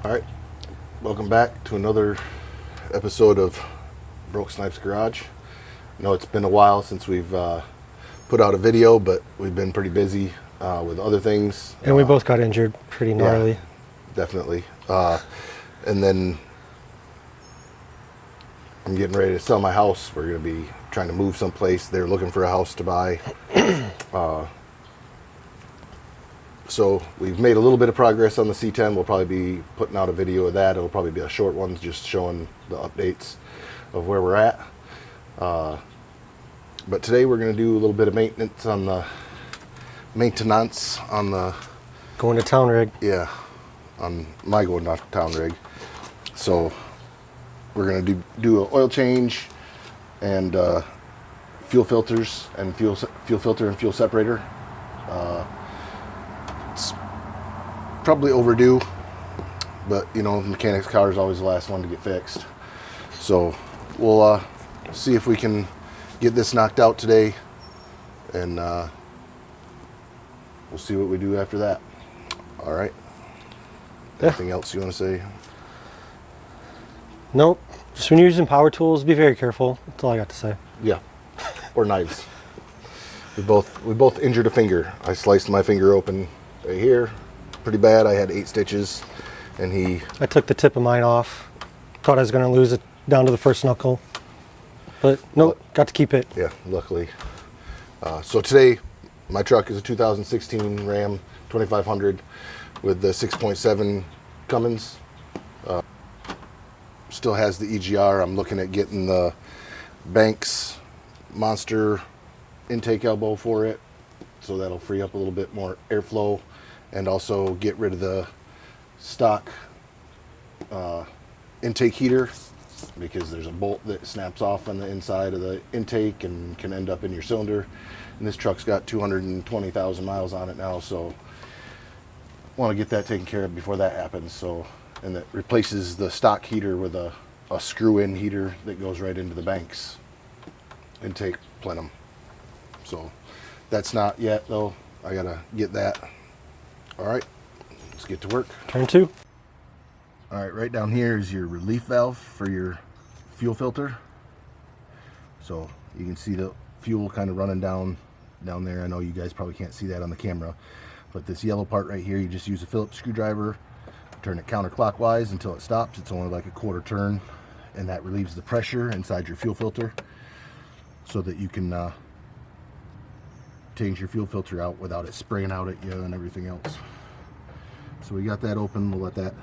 All right, welcome back to another episode of Broke Snipes Garage. I know it's been a while since we've put out a video, but we've been pretty busy with other things. And we both got injured pretty gnarly. Yeah, definitely. And then I'm getting ready to sell my house. We're going to be trying to move someplace. They're looking for a house to buy. So we've made a little bit of progress on the C10. We'll probably be putting out a video of that. It'll probably be a short one, just showing the updates of where we're at. But today we're going to do a little bit of maintenance on the Going to town rig. Yeah, on my going to town rig. So we're going to do an oil change and fuel filters and fuel filter and fuel separator. It's probably overdue, but you know, mechanic's car is always the last one to get fixed. So we'll see if we can get this knocked out today, and we'll see what we do after that. All right. Yeah. Anything else you want to say? Nope. Just when you're using power tools, be very careful. That's all I got to say. Yeah. Or knives. We both injured a finger. I sliced my finger open right here, pretty bad. I had 8 stitches, and I took the tip of mine off. Thought I was going to lose it down to the first knuckle, but nope, got to keep it. Yeah, luckily. So today, my truck is a 2016 Ram 2500 with the 6.7 Cummins. Still has the EGR. I'm looking at getting the Banks Monster intake elbow for it, so that'll free up a little bit more airflow, and also get rid of the stock intake heater, because there's a bolt that snaps off on the inside of the intake and can end up in your cylinder. And this truck's got 220,000 miles on it now, so want to get that taken care of before that happens. So, and that replaces the stock heater with a screw-in heater that goes right into the Banks intake plenum. So that's not yet though. I gotta get that. All right, let's get to work. Turn 2. All right, right down here is your relief valve for your fuel filter. So you can see the fuel kind of running down there. I know you guys probably can't see that on the camera, but this yellow part right here, you just use a Phillips screwdriver, turn it counterclockwise until it stops. It's only like a quarter turn, and that relieves the pressure inside your fuel filter so that you can change your fuel filter out without it spraying out at you and everything else. So we got that open. We'll let that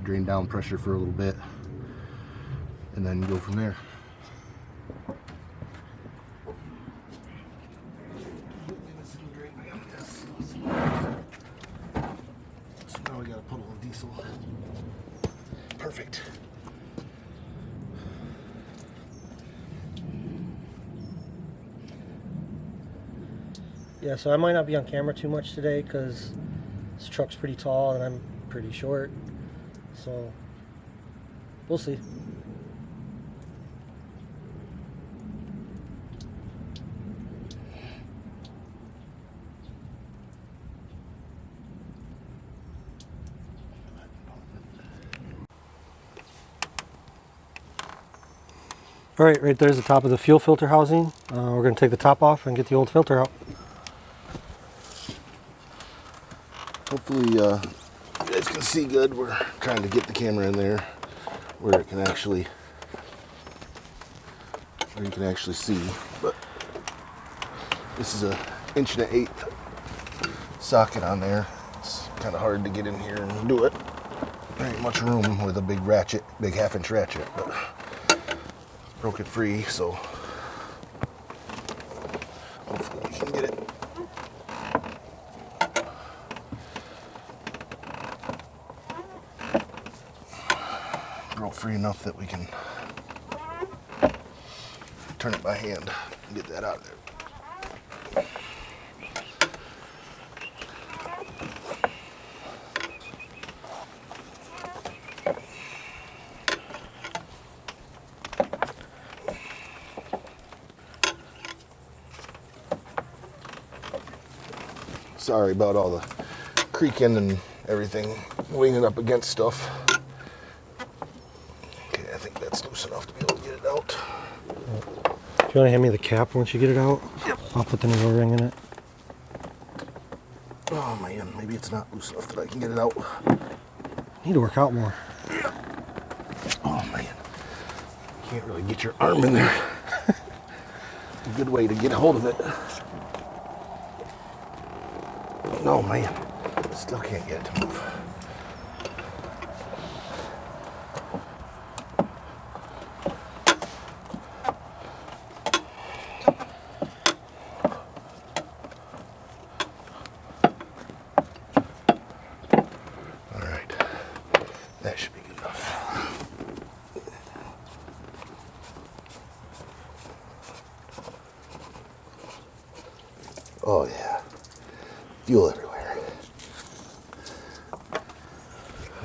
drain down pressure for a little bit, and then go from there. So now we got to put a little diesel. Perfect. Yeah, so I might not be on camera too much today because this truck's pretty tall and I'm pretty short. So we'll see. All right, right there's the top of the fuel filter housing. We're going to take the top off and get the old filter out. Hopefully you guys can see good. We're trying to get the camera in there where it can actually, where you can actually see. But this is a 1.1/8" socket on there. It's kind of hard to get in here and do it. There ain't much room with a big ratchet, big 1/2-inch ratchet, but broke it free, so hopefully we can get it. Broke free enough that we can turn it by hand and get that out of there. Sorry about all the creaking and everything, leaning up against stuff. that's loose enough to be able to get it out. Do you want to hand me the cap once you get it out? Yep. I'll put the new O-ring in it. Oh man, maybe it's not loose enough that I can get it out. Need to work out more. Yeah. Oh man, can't really get your arm in there. A good way to get a hold of it. No man, still can't get it to move. That should be good enough. Oh yeah, fuel everywhere.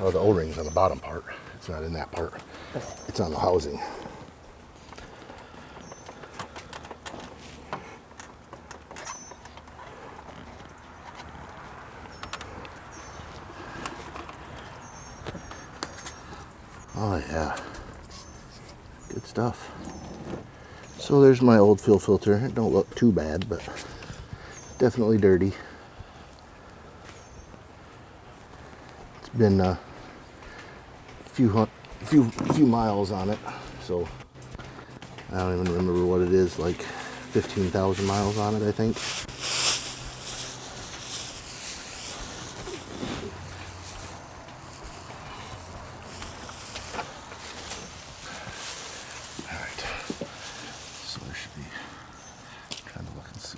Oh, the O-ring's on the bottom part. It's not in that part. It's on the housing. Oh yeah, good stuff. So there's my old fuel filter. It don't look too bad, but definitely dirty. It's been a few miles on it, so I don't even remember what it is, like 15,000 miles on it, I think.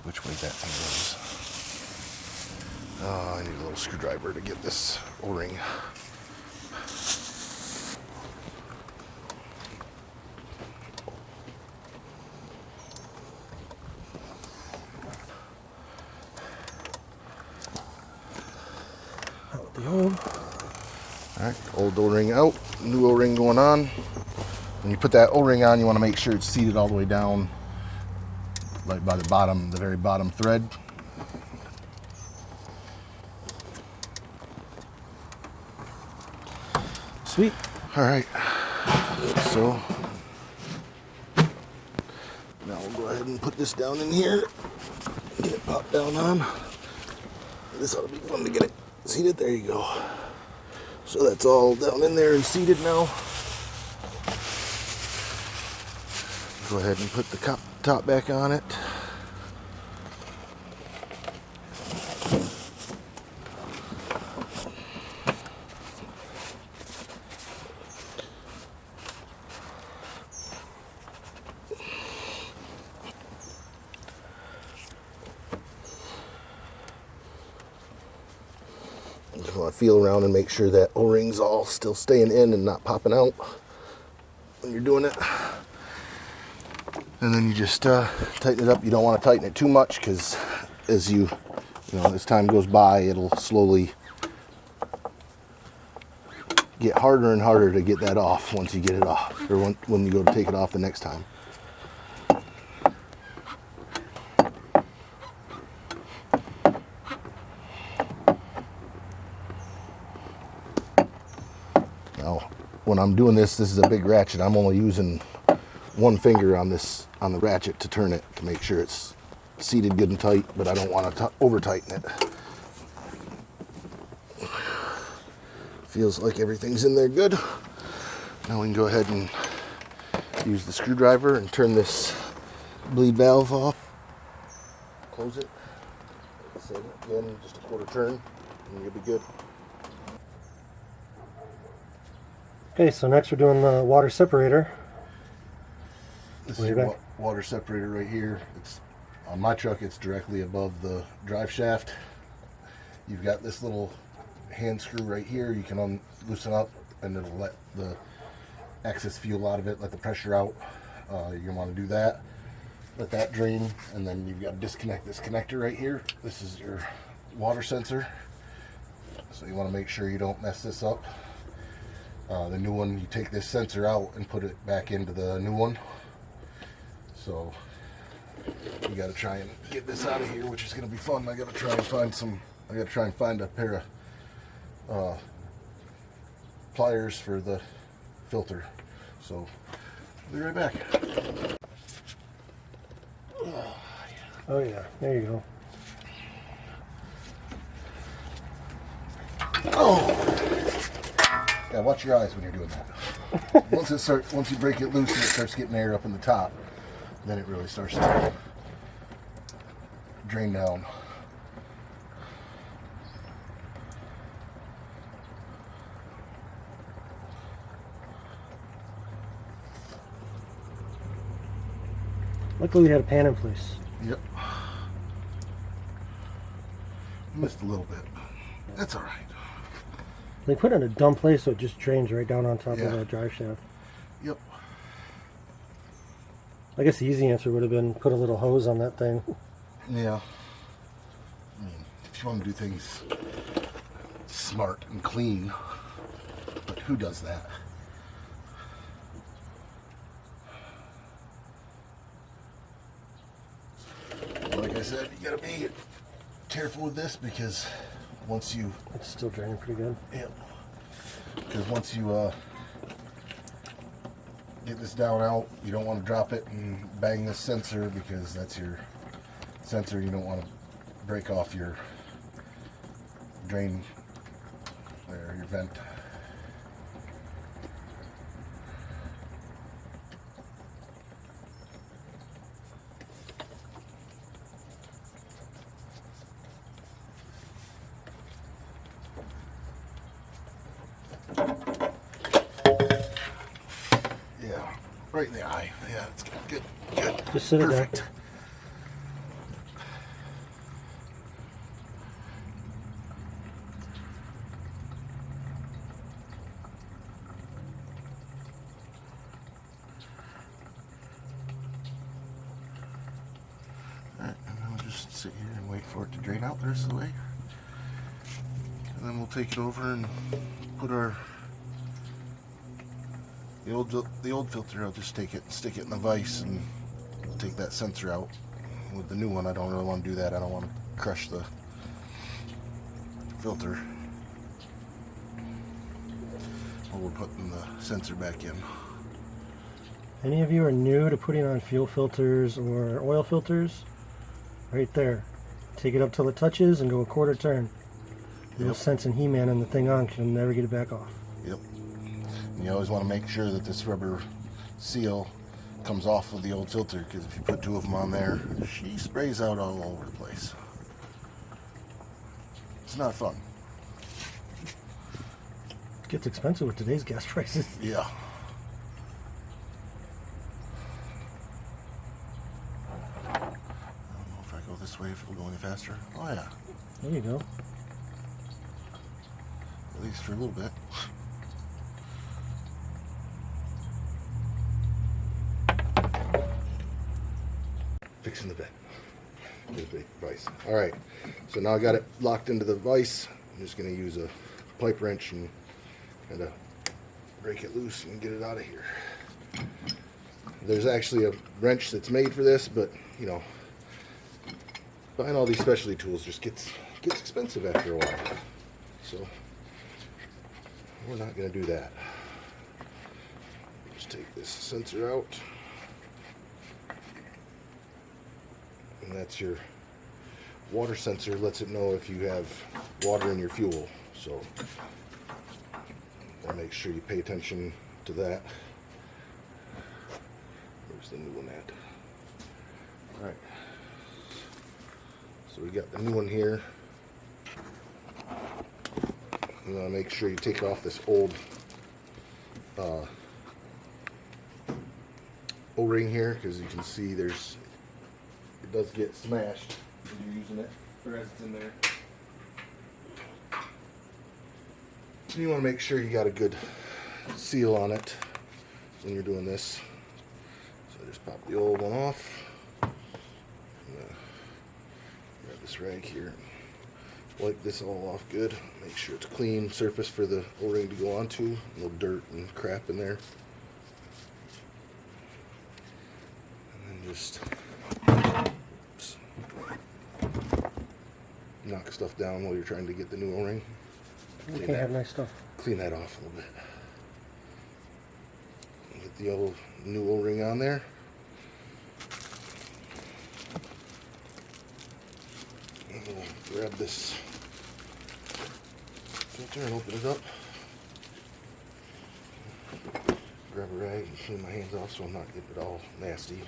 Which way that thing goes. Oh, I need a little screwdriver to get this O-ring. Out with the old. Alright, old O-ring out, new O-ring going on. When you put that O-ring on, you want to make sure it's seated all the way down, like by the bottom, the very bottom thread. Sweet. All right, so now we'll go ahead and put this down in here, get it popped down on. This ought to be fun to get it seated. There you go. So that's all down in there and seated now. Go ahead and put the top back on it. Just want to feel around and make sure that O-ring's all still staying in and not popping out when you're doing it. And then you just tighten it up. You don't want to tighten it too much because as as time goes by, it'll slowly get harder and harder to get that off once you get it off, or when you go to take it off the next time. Now, when I'm doing this is a big ratchet. I'm only using one finger on the ratchet to turn it to make sure it's seated good and tight, but I don't want to over tighten it. Feels like everything's in there good. Now we can go ahead and use the screwdriver and turn this bleed valve off. Close it. Again, just a quarter turn and you'll be good. Okay, so next we're doing the water separator. This is your water separator right here. It's on my truck. It's directly above the drive shaft. You've got this little hand screw right here. You can loosen up, and it'll let the excess fuel out of it, let the pressure out. You're gonna want to do that. Let that drain, and then you've got to disconnect this connector right here. This is your water sensor. So you want to make sure you don't mess this up. The new one, you take this sensor out and put it back into the new one. So we got to try and get this out of here, which is going to be fun. I got to try and find a pair of pliers for the filter So, I'll be right back. Oh yeah, there you go. Oh! Yeah, watch your eyes when you're doing that. Once you break it loose and it starts getting air up in the top, then it really starts to drain down. Luckily we had a pan in place. Yep. Missed a little bit. That's all right. They put it in a dumb place so it just drains right down on top Yeah. of the drive shaft. Yep. I guess the easy answer would have been put a little hose on that thing. Yeah. I mean, if you want to do things smart and clean, but who does that? Like I said, you gotta be careful with this because once you, It's still draining pretty good. yeah, because once you get this down out, you don't want to drop it and bang this sensor because that's your sensor. You don't want to break off your drain there, your vent. Yeah, right in the eye. Yeah, it's good. Good. Just sit it there. Perfect. Alright, and then we'll just sit here and wait for it to drain out the rest of the way. And then we'll take it over and put our the old filter. I'll just take it and stick it in the vise and take that sensor out. With the new one, I don't really want to do that. I don't want to crush the filter. While we're putting the sensor back in. Any of you are new to putting on fuel filters or oil filters? Right there. Take it up till it touches and go a quarter turn. You'll Yep. sense in He-Man and the thing on because you'll never get it back off. Yep. And you always want to make sure that this rubber seal comes off of the old filter, because if you put two of them on there, she sprays out all over the place. It's not fun. It gets expensive with today's gas prices. Yeah. I don't know if I go this way, if it'll go any faster. Oh yeah, There you go. at least for a little bit. Fixing the vent. Here's the vise. All right, so now I got it locked into the vise. I'm just going to use a pipe wrench and kind of break it loose and get it out of here. There's actually a wrench that's made for this, but you know, buying all these specialty tools just gets expensive after a while. So we're not going to do that. Just take this sensor out. And that's your water sensor. Lets it know if you have water in your fuel. So make sure you pay attention to that. Where's the new one at? All right. So we got the new one here. You want to make sure you take off this old O-ring here, because you can see it does get smashed when you're using it, or as it's in there. You want to make sure you got a good seal on it when you're doing this. So just pop the old one off. Grab this rag here. Wipe this all off good. Make sure it's clean surface for the O-ring to go onto. No dirt and crap in there. And then just knock stuff down while you're trying to get the new O-ring. You can't have nice stuff. Clean that off a little bit. Get the old new O-ring on there. And we'll grab this filter and open it up. Grab a rag and clean my hands off so I'm not getting it all nasty.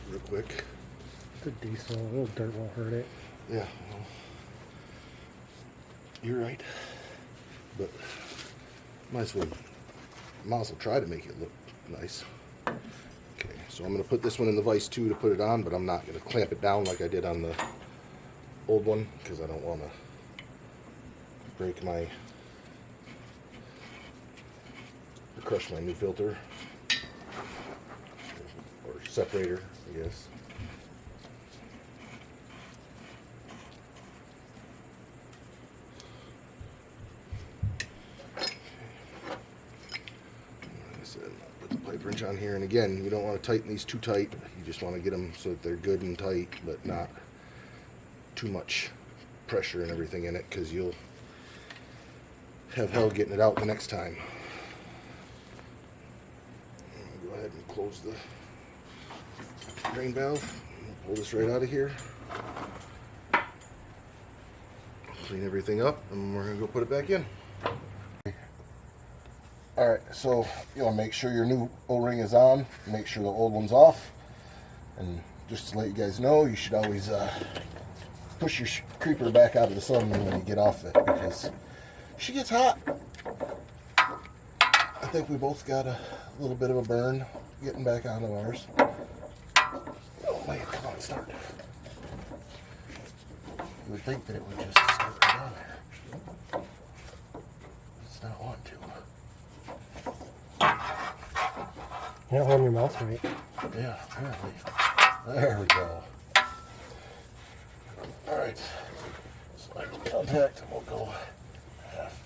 Real quick. It's a diesel. A little dirt won't hurt it. Yeah, well, you're right. But might as well try to make it look nice. Okay, so I'm going to put this one in the vise too to put it on, but I'm not going to clamp it down like I did on the old one because I don't want to break my or crush my new filter or separator, I guess. Put the pipe wrench on here, and again, you don't want to tighten these too tight. You just want to get them so that they're good and tight, but not too much pressure and everything in it, because you'll have hell getting it out the next time. Go ahead and close the drain valve. Pull this right out of here. Clean everything up, and we're going to go put it back in. Alright, so you want to make sure your new O-ring is on, make sure the old one's off, and just to let you guys know, you should always push your creeper back out of the sun when you get off it, because she gets hot. I think we both got a little bit of a burn getting back onto ours. Oh man, come on, start. You would think that it would just start right on there. It's not wanting to. You're not holding your mouth right. Yeah, apparently. There we go. Alright. So I will contact and we'll go half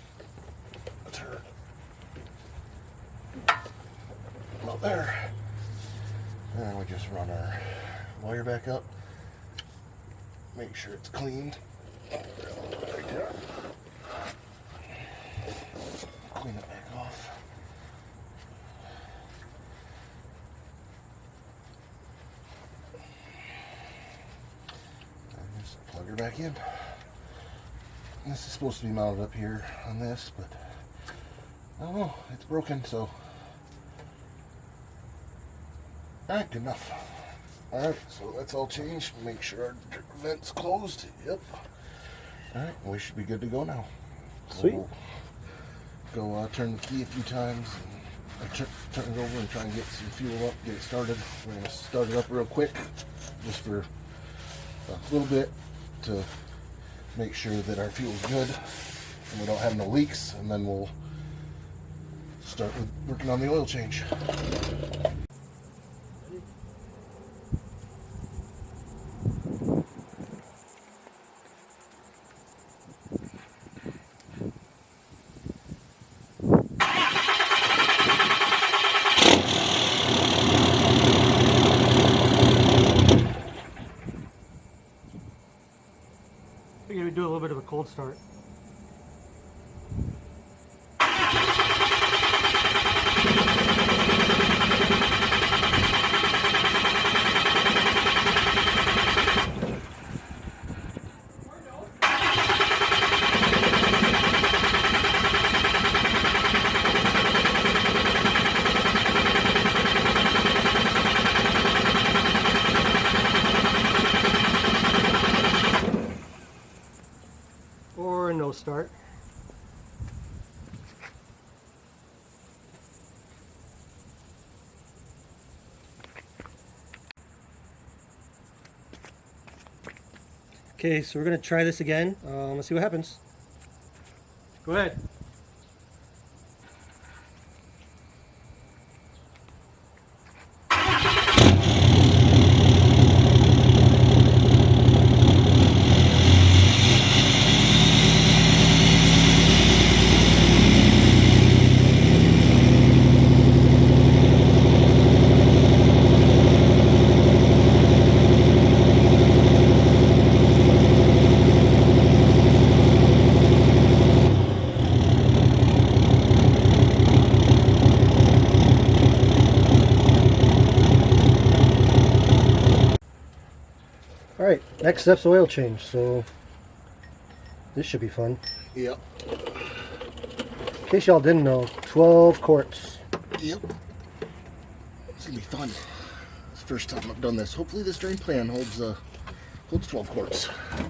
a turn. About there. And we just run our wire back up. Make sure it's cleaned. Right there. Clean it back off. Plug her back in. This is supposed to be mounted up here on this, but I don't know, it's broken, so alright, good enough. Alright, so that's all changed. Make sure our vent's closed. Yep. Alright, we should be good to go now. Sweet. We'll go turn the key a few times and turn it over and try and get some fuel up, get it started. We're going to start it up real quick, just for a little bit, to make sure that our fuel's good and we don't have no leaks, and then we'll start with working on the oil change. I think we do a little bit of a cold start. Or a no start. Okay, so we're going to try this again. Let's see what happens. Go ahead. Next step's oil change, so this should be fun. Yep. In case y'all didn't know, 12 quarts. Yep. It's gonna be fun. It's the first time I've done this. Hopefully this drain plan holds 12 quarts.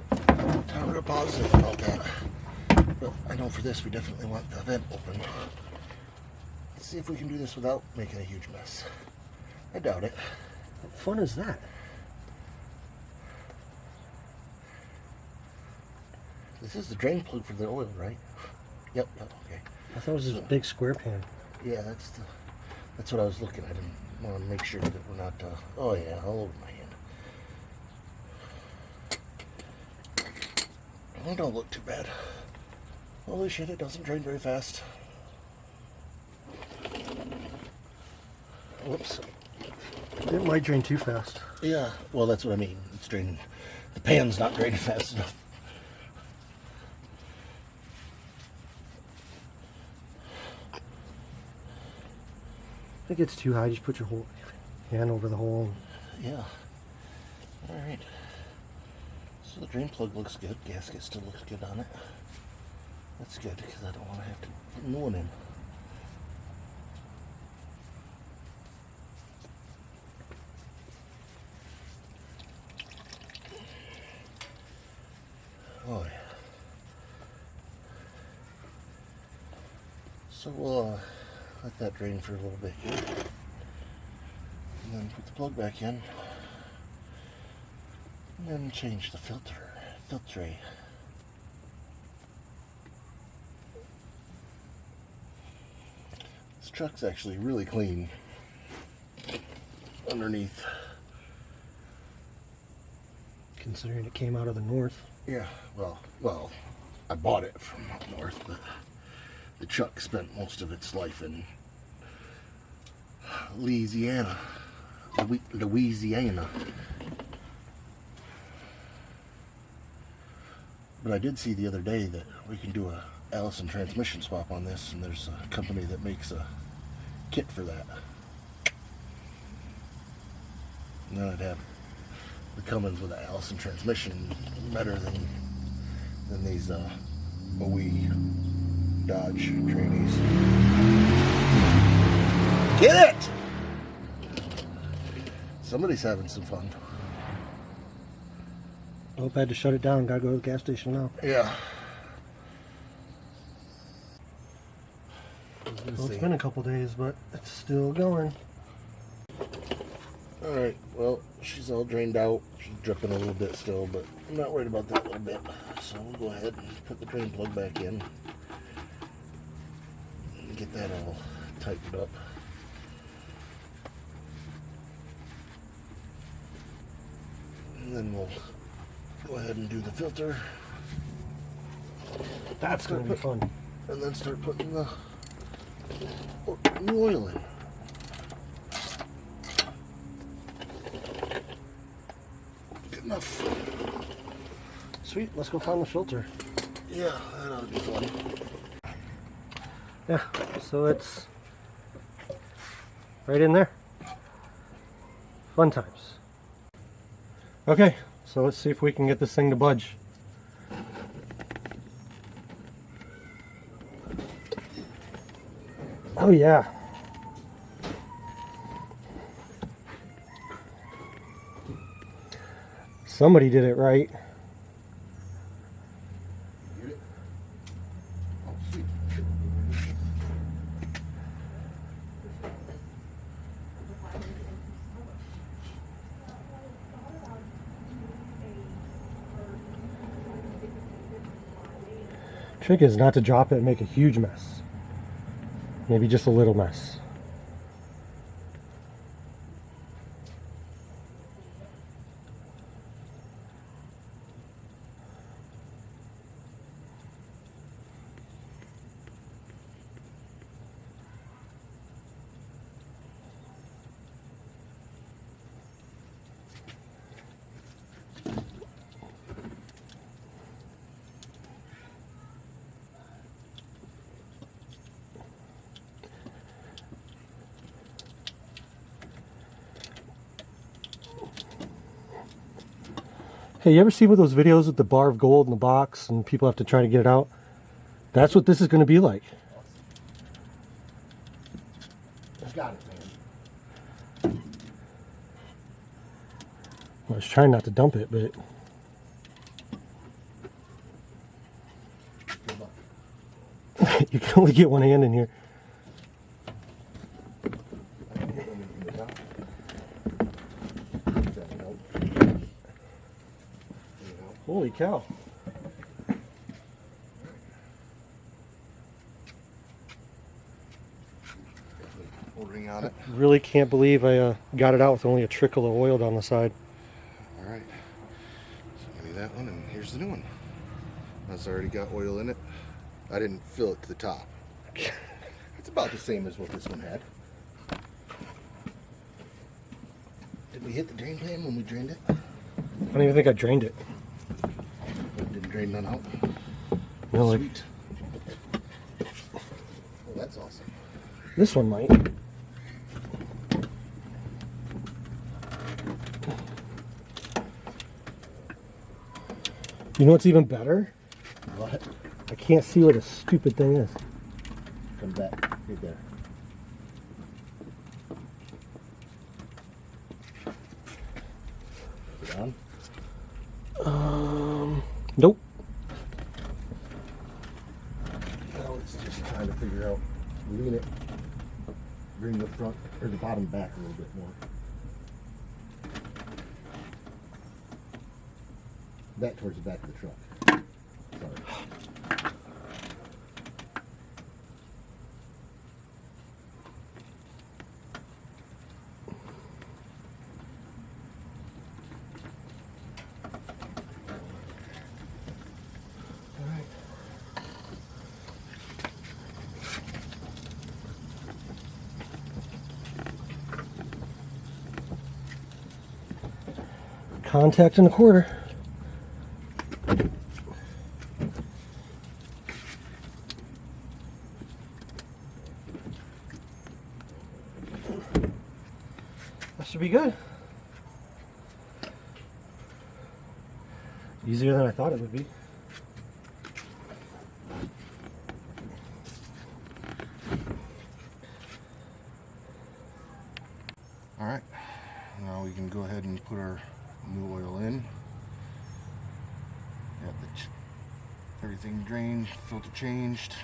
I'm real positive about that. But I know for this we definitely want the vent open. Let's see if we can do this without making a huge mess. I doubt it. What fun is that? This is the drain plug for the oil, right? Yep, okay. I thought it was this big square pan. Yeah, that's what I was looking at. I didn't want to make sure that we're not, oh yeah, all over my hand. Oh, don't look too bad. Holy shit, it doesn't drain very fast. Whoops. It might drain too fast. Yeah, well, that's what I mean. It's draining. The pan's not draining fast enough. If it gets too high, just put your whole hand over the hole. Yeah. Alright. So the drain plug looks good. Gasket still looks good on it. That's good because I don't want to have to put a new one in. Oh yeah. So we'll let that drain for a little bit here. And then put the plug back in. And then change the filter. This truck's actually really clean underneath. Considering it came out of the north. Yeah, well, I bought it from up north, but the truck spent most of its life in Louisiana. But I did see the other day that we can do a Allison transmission swap on this, and there's a company that makes a kit for that. And then I'd have the Cummins with the Allison transmission better than these OE Dodge trainees. Get it! Somebody's having some fun. I hope I had to shut it down. Gotta go to the gas station now. Yeah. Well, it's been a couple days, but it's still going. Alright, well, she's all drained out. She's dripping a little bit still, but I'm not worried about that little bit. So we'll go ahead and put the drain plug back in. And get that all tightened up. And then we'll go ahead and do the filter. That's gonna be fun. And then start putting the new oil in. Good enough. Sweet, let's go find the filter. Yeah, that ought to be fun. Yeah, so it's right in there. Fun times. Okay, so let's see if we can get this thing to budge. Oh yeah. Somebody did it right. Oh, sweet. Trick is not to drop it and make a huge mess. Maybe just a little mess. Hey, you ever seen one of those videos with the bar of gold in the box and people have to try to get it out? That's what this is going to be like. Got it, man. I was trying not to dump it, but Good luck. you can only get one hand in here. Holy cow. Ring on it. Really can't believe I got it out with only a trickle of oil down the side. All right. So give me that one, and here's the new one. That's already got oil in it. I didn't fill it to the top. It's about the same as what this one had. Did we hit the drain pan when we drained it? I don't even think I drained it. Didn't drain none out. No, like, Sweet. Oh, that's awesome. this one might. You know what's even better? What? I can't see where the stupid thing is. Come back. Right there. Put it on. Nope. Now it's just trying to figure out. Lean it. Bring the front or the bottom back a little bit more. Back towards the back of the truck. Sorry. All right. Contact in a quarter. That should be good. Easier than I thought it would be. All right. Now we can go ahead and put our new oil in. Got everything drained, filter changed.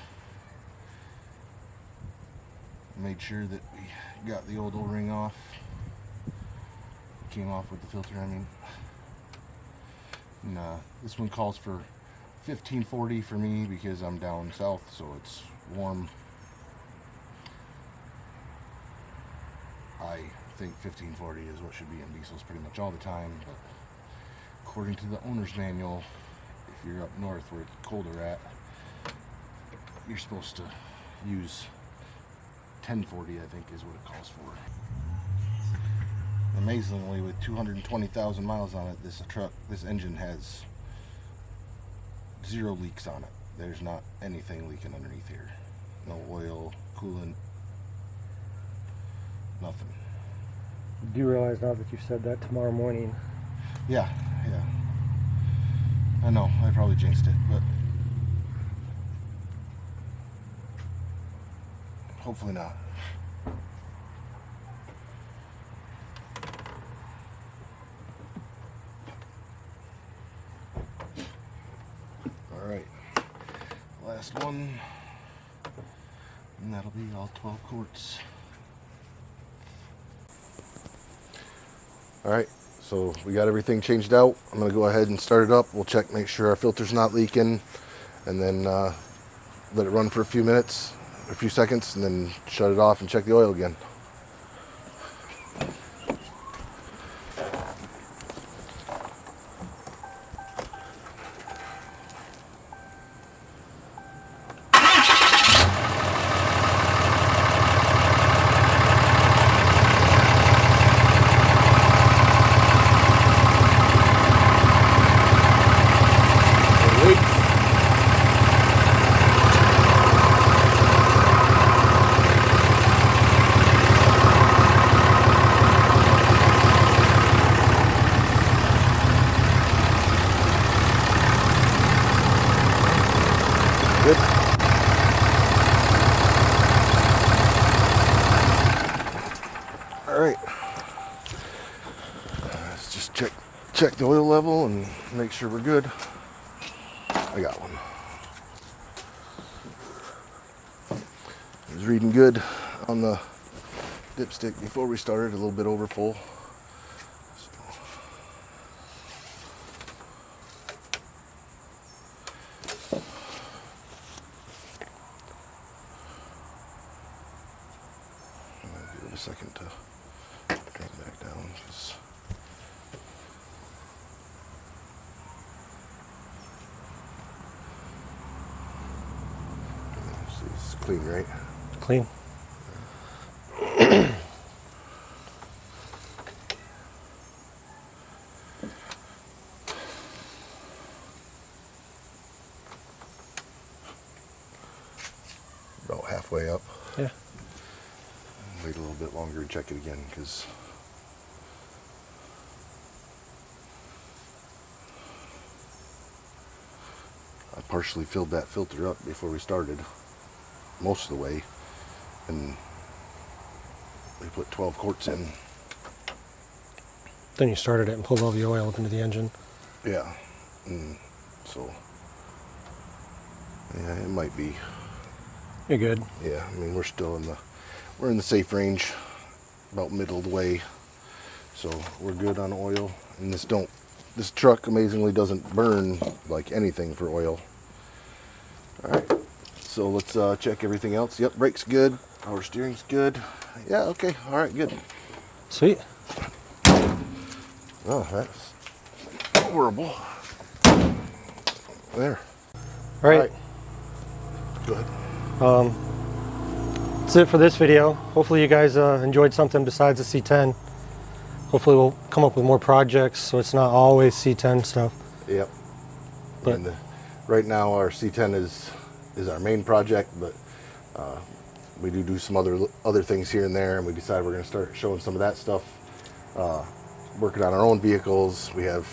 Made sure that we got the old O-ring off. Came off with the filter, I mean. And this one calls for 1540 for me because I'm down south, so it's warm. I think 1540 is what should be in diesels pretty much all the time, but according to the owner's manual, if you're up north where it's colder at, you're supposed to use 1040, I think is what it calls for. Amazingly, with 220,000 miles on it, this engine has 0 leaks on it. There's not anything leaking underneath here. No oil, coolant, nothing. You do realize now that you've said that tomorrow morning. Yeah. I know, I probably jinxed it, but hopefully not. Alright, last one, and that'll be all 12 quarts. Alright, so we got everything changed out. I'm going to go ahead and start it up. We'll check, make sure our filter's not leaking, and then let it run for a few minutes, a few seconds, and then shut it off and check the oil again. check the oil level and make sure we're good. I got one. It was reading good on the dipstick before we started, a little bit over full. Give it a second to drop back down. It's clean, right? Clean. About halfway up. Yeah. Wait a little bit longer and check it again because I partially filled that filter up before we started, most of the way, and we put 12 quarts in. Then you started it and pulled all the oil up into the engine. Yeah, and so yeah, it might be. You're good. Yeah, I mean we're in the safe range, about middle of the way, so we're good on oil. And this truck amazingly doesn't burn like anything for oil. All right, so let's check everything else. Yep, brake's good, power steering's good. Yeah, okay, all right, good. Sweet. Oh, that's horrible. There. All right. Go ahead. That's it for this video. Hopefully you guys enjoyed something besides the C10. Hopefully we'll come up with more projects so it's not always C10 stuff. Yep. But And right now our C10 is our main project, but we do some other things here and there, and we decided we're going to start showing some of that stuff. Working on our own vehicles. We have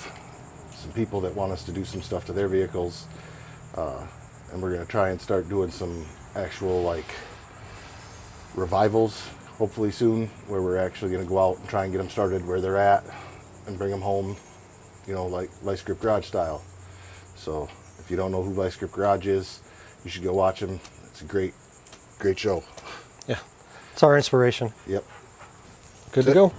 some people that want us to do some stuff to their vehicles, and we're going to try and start doing some actual like revivals hopefully soon, where we're actually going to go out and try and get them started where they're at and bring them home, you know, like Vice Grip Garage style. So if you don't know who Vice Grip Garage is, you should go watch them. It's a great show. yeah, it's our inspiration. Yep. Good That's to it. go.